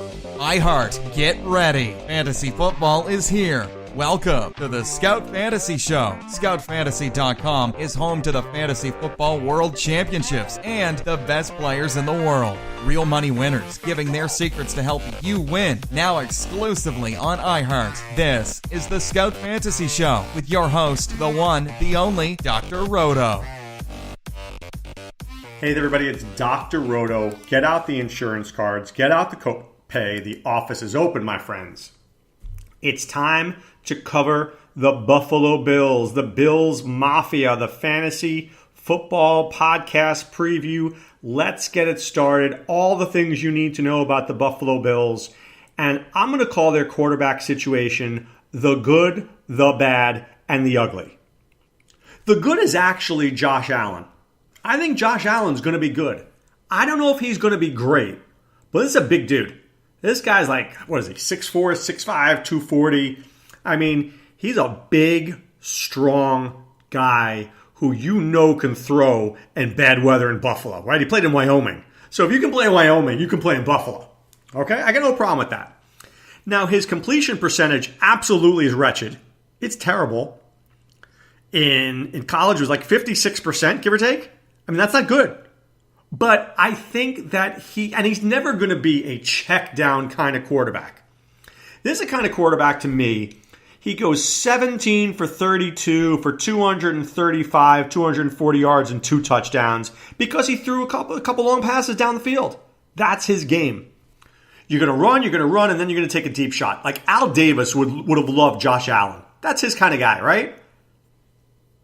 iHeart, get ready. Fantasy football is here. Welcome to the Scout Fantasy Show. ScoutFantasy.com is home to the Fantasy Football World Championships and the best players in the world. Real money winners giving their secrets to help you win. Now exclusively on iHeart. This is the Scout Fantasy Show with your host, the one, the only, Dr. Roto. Hey there, everybody, it's Dr. Roto. Get out the insurance cards, get out the copay. The office is open, my friends. It's time to cover the Buffalo Bills, the Bills Mafia, the Fantasy Football Podcast preview. Let's get it started. All the things you need to know about the Buffalo Bills. And I'm going to call their quarterback situation the good, the bad, and the ugly. The good is actually Josh Allen. I think Josh Allen's going to be good. I don't know if he's going to be great, but this is a big dude. This guy's like, what is he, 6'4", 6'5", 240. I mean, he's a big, strong guy who you know can throw in bad weather in Buffalo, right? He played in Wyoming. So if you can play in Wyoming, you can play in Buffalo. Okay? I got no problem with that. Now, his completion percentage absolutely is wretched. It's terrible. In college, it was like 56%, give or take. I mean, that's not good. But I think that he's never going to be a check down kind of quarterback. This is the kind of quarterback to me, he goes 17 for 32 for 235, 240 yards and 2 touchdowns because he threw a couple long passes down the field. That's his game. You're going to run, and then you're going to take a deep shot. Like Al Davis would have loved Josh Allen. That's his kind of guy, right?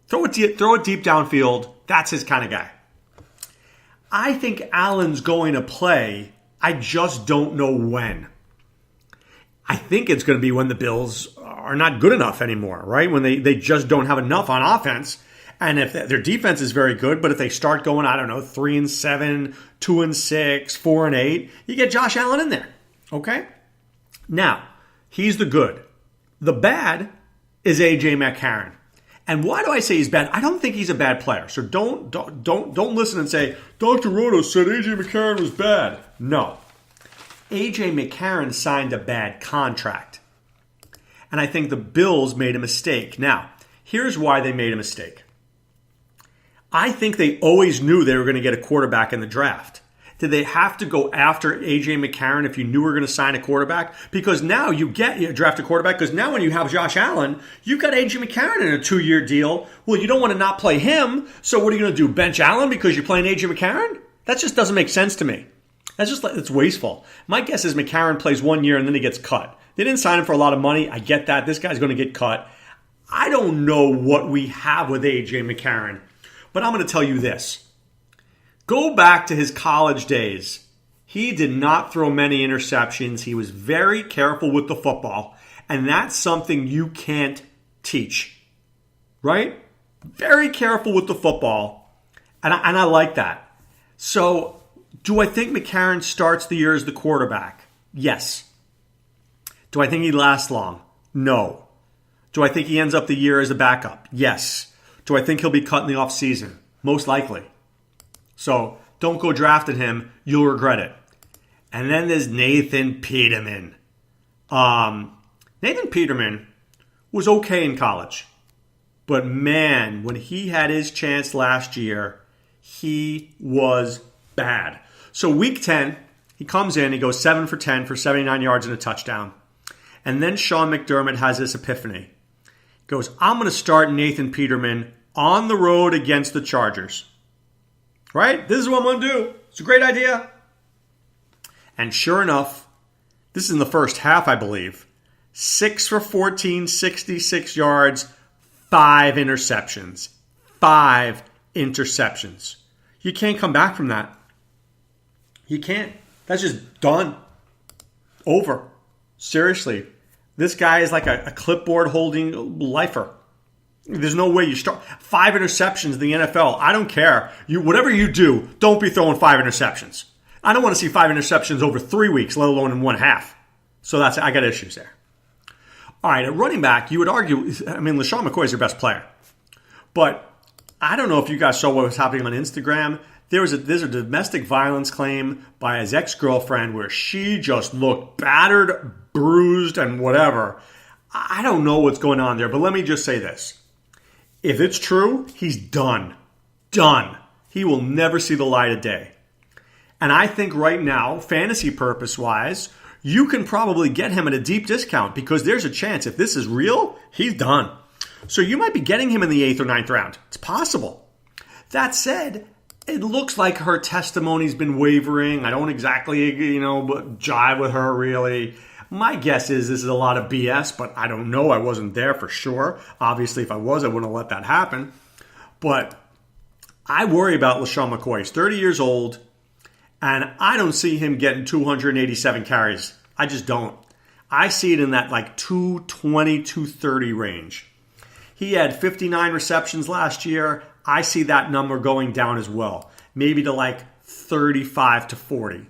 Throw it deep downfield. That's his kind of guy. I think Allen's going to play. I just don't know when. I think it's going to be when the Bills are not good enough anymore, right? When they just don't have enough on offense. And if their defense is very good, but if they start going, 3-7, 2-6, 4-8, you get Josh Allen in there. Okay? Now, he's the good. The bad is A.J. Mccarron. And why do I say he's bad? I don't think he's a bad player. So don't listen and say, Dr. Roto said A.J. McCarron was bad. No. A.J. McCarron signed a bad contract. And I think the Bills made a mistake. Now, here's why they made a mistake. I think they always knew they were going to get a quarterback in the draft. Did they have to go after A.J. McCarron if you knew we were going to sign a quarterback? Because now you draft a quarterback, because now when you have Josh Allen, you've got A.J. McCarron in a 2-year deal. Well, you don't want to not play him, so what are you going to do, bench Allen because you're playing A.J. McCarron? That just doesn't make sense to me. It's wasteful. My guess is McCarron plays 1 year and then he gets cut. They didn't sign him for a lot of money. I get that. This guy's going to get cut. I don't know what we have with A.J. McCarron, but I'm going to tell you this. Go back to his college days. He did not throw many interceptions. He was very careful with the football. And that's something you can't teach. Right? Very careful with the football. And I like that. So, do I think McCarron starts the year as the quarterback? Yes. Do I think he lasts long? No. Do I think he ends up the year as a backup? Yes. Do I think he'll be cut in the offseason? Most likely. So don't go drafting him. You'll regret it. And then there's Nathan Peterman. Nathan Peterman was okay in college. But man, when he had his chance last year, he was bad. So week 10, he comes in, he goes 7 for 10 for 79 yards and a touchdown. And then Sean McDermott has this epiphany. He goes, I'm going to start Nathan Peterman on the road against the Chargers. Right? This is what I'm going to do. It's a great idea. And sure enough, this is in the first half, I believe. 6 for 14, 66 yards, 5 interceptions. 5 interceptions. You can't come back from that. You can't. That's just done. Over. Seriously. This guy is like a clipboard holding lifer. There's no way you start 5 interceptions in the NFL. I don't care. Whatever you do, don't be throwing 5 interceptions. I don't want to see 5 interceptions over 3 weeks, let alone in 1 half. So I got issues there. All right, at running back, you would argue, LeSean McCoy is your best player. But I don't know if you guys saw what was happening on Instagram. there's a domestic violence claim by his ex-girlfriend where she just looked battered, bruised, and whatever. I don't know what's going on there, but let me just say this. If it's true, he's done. Done. He will never see the light of day. And I think right now, fantasy purpose-wise, you can probably get him at a deep discount because there's a chance if this is real, he's done. So you might be getting him in the 8th or 9th round. It's possible. That said, it looks like her testimony's been wavering. I don't exactly, jive with her really. My guess is this is a lot of BS, but I don't know. I wasn't there for sure. Obviously, if I was, I wouldn't have let that happen. But I worry about LeSean McCoy. He's 30 years old, and I don't see him getting 287 carries. I just don't. I see it in that 220, 230 range. He had 59 receptions last year. I see that number going down as well. Maybe to 35 to 40.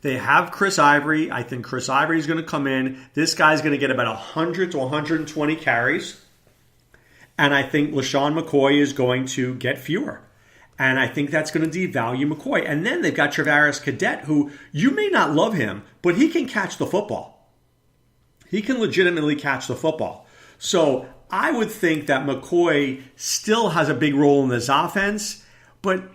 They have Chris Ivory. I think Chris Ivory is going to come in. This guy's going to get about 100 to 120 carries. And I think LeSean McCoy is going to get fewer. And I think that's going to devalue McCoy. And then they've got Travaris Cadet, who you may not love him, but he can catch the football. He can legitimately catch the football. So I would think that McCoy still has a big role in this offense. But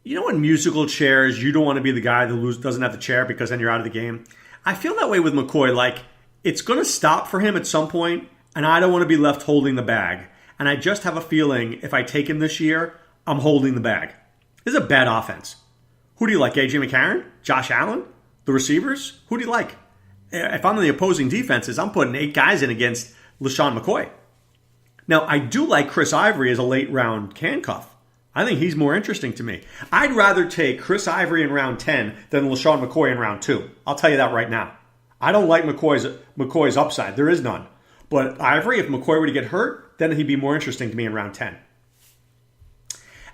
in musical chairs, you don't want to be the guy that doesn't have the chair because then you're out of the game. I feel that way with McCoy. It's going to stop for him at some point, and I don't want to be left holding the bag. And I just have a feeling if I take him this year, I'm holding the bag. This is a bad offense. Who do you like? A.J. McCarron? Josh Allen? The receivers? Who do you like? If I'm in the opposing defenses, I'm putting 8 guys in against LeSean McCoy. Now, I do like Chris Ivory as a late-round handcuff. I think he's more interesting to me. I'd rather take Chris Ivory in round 10 than LeSean McCoy in round 2. I'll tell you that right now. I don't like McCoy's upside. There is none. But Ivory, if McCoy were to get hurt, then he'd be more interesting to me in round 10.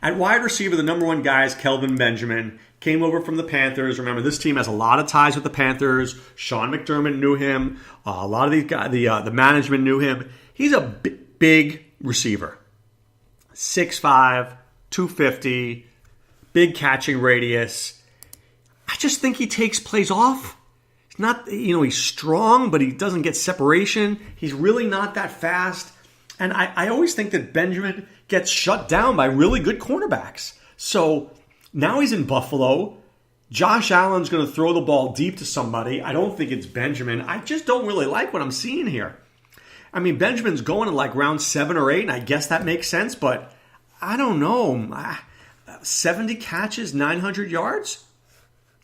At wide receiver, the number one guy is Kelvin Benjamin. Came over from the Panthers. Remember, this team has a lot of ties with the Panthers. Sean McDermott knew him. A lot of these guys, the management knew him. He's a big receiver. 6'5", 250, big catching radius. I just think he takes plays off. He's not, he's strong, but he doesn't get separation. He's really not that fast. And I always think that Benjamin gets shut down by really good cornerbacks. So now he's in Buffalo. Josh Allen's going to throw the ball deep to somebody. I don't think it's Benjamin. I just don't really like what I'm seeing here. I mean, Benjamin's going to round 7 or 8, and I guess that makes sense, but I don't know. 70 catches, 900 yards?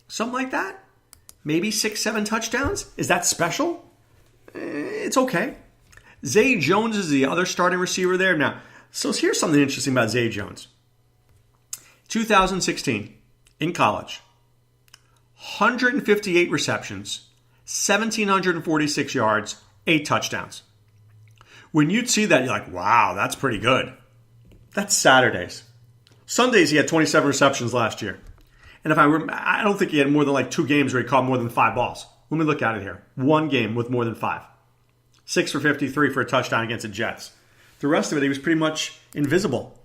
Something like that? Maybe 6, 7 touchdowns? Is that special? It's okay. Zay Jones is the other starting receiver there. Now, so here's something interesting about Zay Jones. 2016, in college, 158 receptions, 1,746 yards, 8 touchdowns. When you'd see that, you're like, wow, that's pretty good. That's Saturdays. Sundays, he had 27 receptions last year. And I don't think he had more than 2 games where he caught more than 5 balls. Let me look at it here. 1 game with more than 5. 6 for 53 for a touchdown against the Jets. The rest of it, he was pretty much invisible.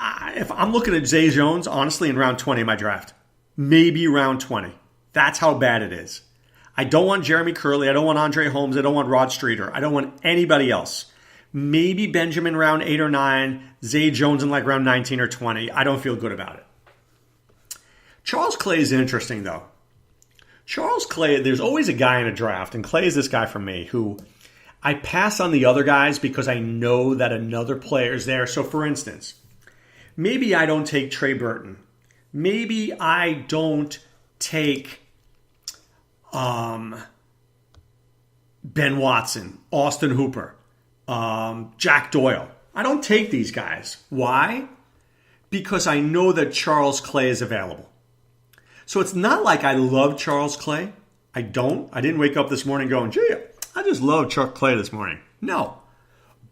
If I'm looking at Zay Jones, honestly, in round 20 of my draft. Maybe round 20. That's how bad it is. I don't want Jeremy Curley. I don't want Andre Holmes. I don't want Rod Streeter. I don't want anybody else. Maybe Benjamin round 8 or 9. Zay Jones in round 19 or 20. I don't feel good about it. Charles Clay is interesting, though. Charles Clay, there's always a guy in a draft, and Clay is this guy for me, who I pass on the other guys because I know that another player is there. So, for instance, maybe I don't take Trey Burton. Maybe I don't take Ben Watson, Austin Hooper, Jack Doyle. I don't take these guys. Why? Because I know that Charles Clay is available. So it's not like I love Charles Clay. I don't. I didn't wake up this morning going, gee, I just love Chuck Clay this morning. No.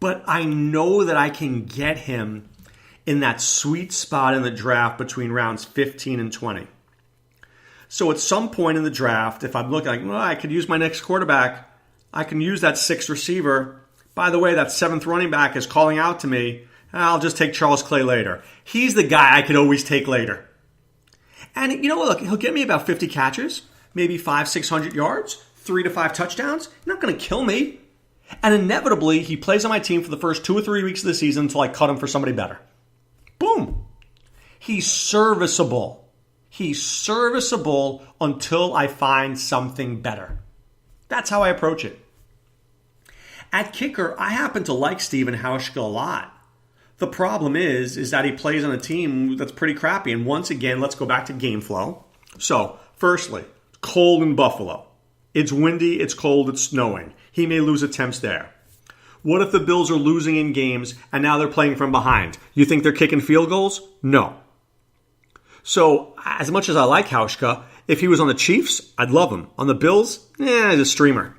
But I know that I can get him in that sweet spot in the draft between rounds 15 and 20. So at some point in the draft, if I'm looking I could use my next quarterback, I can use that 6th receiver. By the way, that 7th running back is calling out to me, I'll just take Charles Clay later. He's the guy I could always take later. And you know what? Look, he'll get me about 50 catches, maybe 500-600 yards, 3 to 5 touchdowns. He's not going to kill me. And inevitably, he plays on my team for the first 2 or 3 weeks of the season until I cut him for somebody better. Boom. He's serviceable. He's serviceable until I find something better. That's how I approach it. At kicker, I happen to like Stephen Hauschka a lot. The problem is that he plays on a team that's pretty crappy. And once again, let's go back to game flow. So, firstly, cold in Buffalo. It's windy, it's cold, it's snowing. He may lose attempts there. What if the Bills are losing in games and now they're playing from behind? You think they're kicking field goals? No. So, as much as I like Hauschka, if he was on the Chiefs, I'd love him. On the Bills, he's a streamer.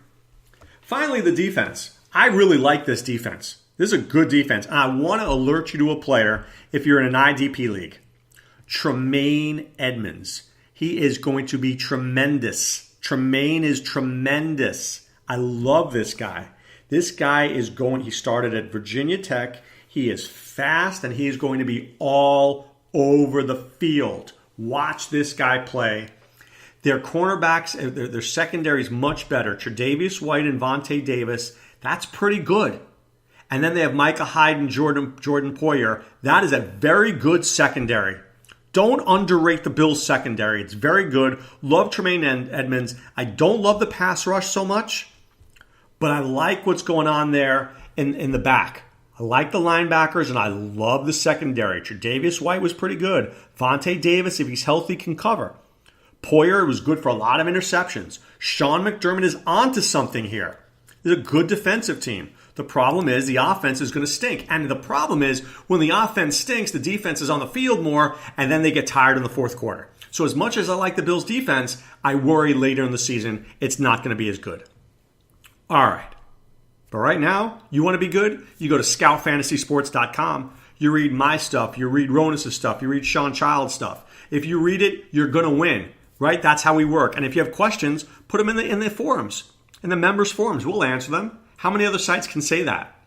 Finally, the defense. I really like this defense. This is a good defense. And I want to alert you to a player if you're in an IDP league. Tremayne Edmonds. He is going to be tremendous. Tremayne is tremendous. I love this guy. This guy he started at Virginia Tech. He is fast and he is going to be all over the field. Watch this guy play. Their cornerbacks, their secondary is much better. Tre'Davious White and Vontae Davis, that's pretty good. And then they have Micah Hyde and Jordan Poyer. That is a very good secondary. Don't underrate the Bills' secondary. It's very good. Love Tremayne Edmonds. I don't love the pass rush so much, but I like what's going on there in the back. I like the linebackers, and I love the secondary. Tre'Davious White was pretty good. Vontae Davis, if he's healthy, can cover. Poyer was good for a lot of interceptions. Sean McDermott is onto something here. It's a good defensive team. The problem is the offense is going to stink. And the problem is when the offense stinks, the defense is on the field more, and then they get tired in the fourth quarter. So as much as I like the Bills' defense, I worry later in the season it's not going to be as good. All right. But right now, you want to be good? You go to scoutfantasysports.com. You read my stuff. You read Ronus' stuff. You read Sean Child's stuff. If you read it, you're going to win. Right? That's how we work. And if you have questions, put them in the forums. In the members' forums. We'll answer them. How many other sites can say that?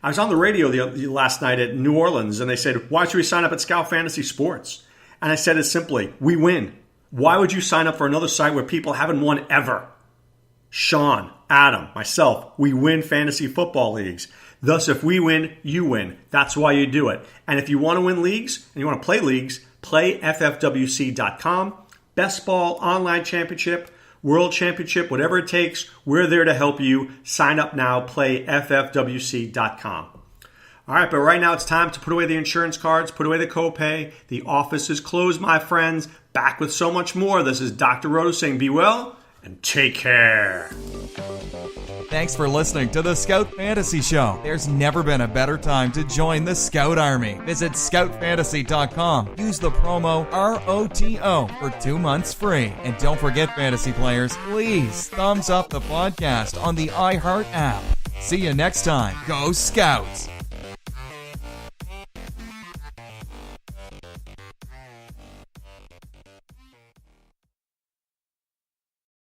I was on the radio last night at New Orleans, and they said, why should we sign up at Scout Fantasy Sports? And I said it simply, we win. Why would you sign up for another site where people haven't won ever? Sean, Adam, myself, we win fantasy football leagues. Thus, if we win, you win. That's why you do it. And if you want to win leagues and you want to play leagues, play ffwc.com. Best Ball, Online Championship, World Championship, whatever it takes, we're there to help you. Sign up now, play ffwc.com. All right, but right now it's time to put away the insurance cards, put away the copay. The office is closed, my friends. Back with so much more. This is Dr. Roto saying be well and take care. Thanks for listening to the Scout Fantasy Show. There's never been a better time to join the Scout Army. Visit scoutfantasy.com. Use the promo ROTO for 2 months free. And don't forget, fantasy players, please thumbs up the podcast on the iHeart app. See you next time. Go Scouts!